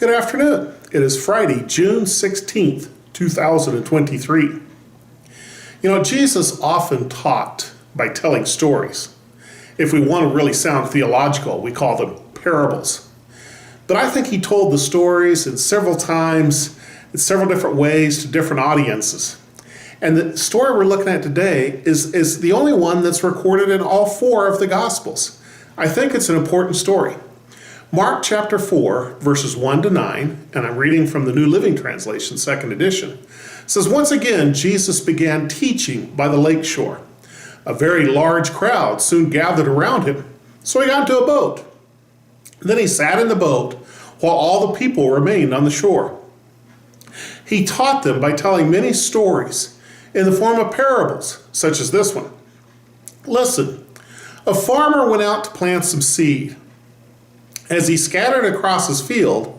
Good afternoon. It is Friday, June 16th, 2023. You know, Jesus often taught by telling stories. If we want to really sound theological, we call them parables. But I think he told the stories in several times, in several different ways to different audiences. And the story we're looking at today is the only one that's recorded in all four of the Gospels. I think it's an important story. Mark chapter 4, verses 1 to 9, and I'm reading from the New Living Translation, second edition, says, "Once again, Jesus began teaching by the lake shore. A very large crowd soon gathered around him, so he got into a boat. Then he sat in the boat while all the people remained on the shore. He taught them by telling many stories in the form of parables, such as this one. Listen, a farmer went out to plant some seed. As he scattered across his field,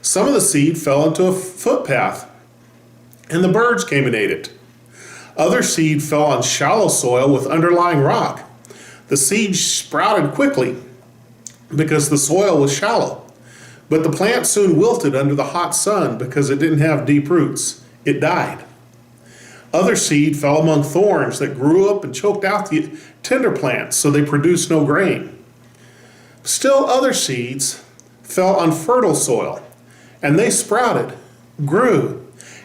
some of the seed fell into a footpath, and the birds came and ate it. Other seed fell on shallow soil with underlying rock. The seed sprouted quickly because the soil was shallow, but the plant soon wilted under the hot sun because it didn't have deep roots. It died. Other seed fell among thorns that grew up and choked out the tender plants, so they produced no grain. Still other seeds fell on fertile soil, and they sprouted, grew,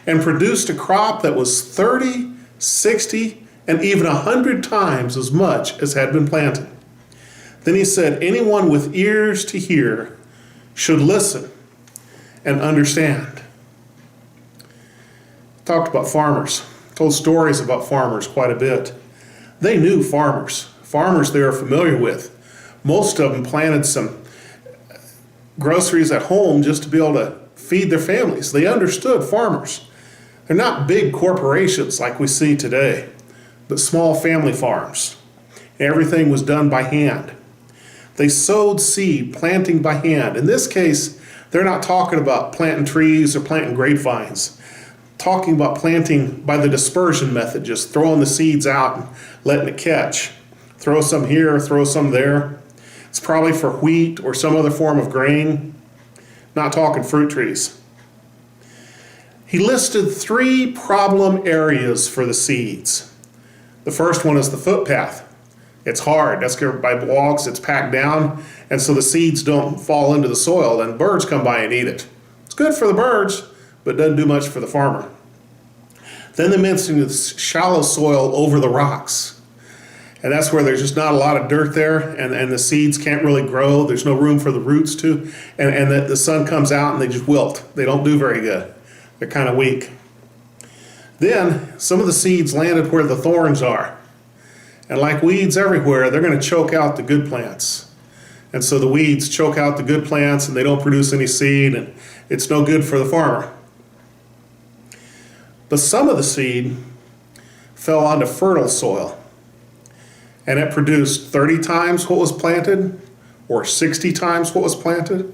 and produced a crop that was 30, 60, and even 100 times as much as had been planted. Then he said, anyone with ears to hear should listen and understand." Talked about farmers, told stories about farmers quite a bit. They knew farmers they are familiar with. Most of them planted some groceries at home just to be able to feed their families. They understood farmers. They're not big corporations like we see today, but small family farms. Everything was done by hand. They sowed seed, planting by hand. In this case, they're not talking about planting trees or planting grapevines. Talking about planting by the dispersion method, just throwing the seeds out and letting it catch. Throw some here, throw some there. It's probably for wheat or some other form of grain. Not talking fruit trees. He listed 3 problem areas for the seeds. The first one is the footpath. It's hard, that's covered by blocks, it's packed down, and so the seeds don't fall into the soil and birds come by and eat it. It's good for the birds, but doesn't do much for the farmer. Then they mentioned the shallow soil over the rocks. And that's where there's just not a lot of dirt there, and the seeds can't really grow. There's no room for the roots to, and the sun comes out and they just wilt. They don't do very good. They're kind of weak. Then some of the seeds landed where the thorns are. And like weeds everywhere, they're going to choke out the good plants. And so the weeds choke out the good plants and they don't produce any seed, and it's no good for the farmer. But some of the seed fell onto fertile soil. And it produced 30 times what was planted, or 60 times what was planted,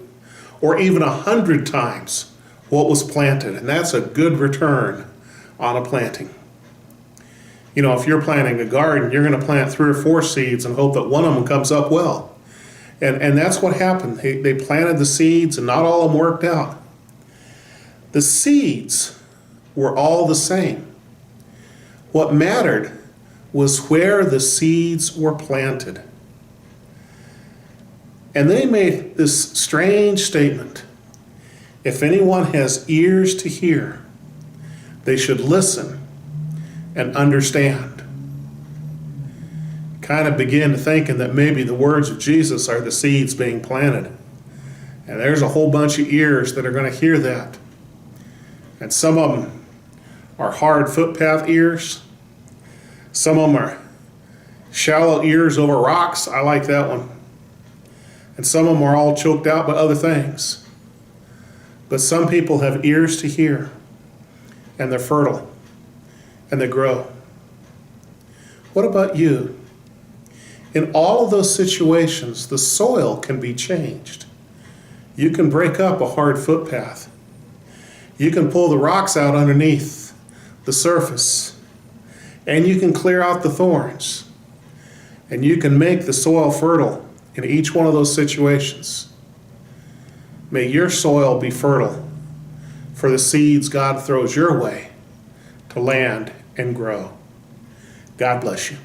or even 100 times what was planted. And that's a good return on a planting. You know, if you're planting a garden, you're going to plant 3 or 4 seeds and hope that one of them comes up well. And that's what happened. They planted the seeds and not all of them worked out. The seeds were all the same. What mattered was where the seeds were planted. And they made this strange statement. If anyone has ears to hear, they should listen and understand. Kind of begin to thinking that maybe the words of Jesus are the seeds being planted. And there's a whole bunch of ears that are going to hear that. And some of them are hard footpath ears. Some of them are shallow ears over rocks. I like that one. And some of them are all choked out by other things. But some people have ears to hear, and they're fertile, and they grow. What about you? In all of those situations, the soil can be changed. You can break up a hard footpath. You can pull the rocks out underneath the surface. And you can clear out the thorns. And you can make the soil fertile in each one of those situations. May your soil be fertile for the seeds God throws your way to land and grow. God bless you.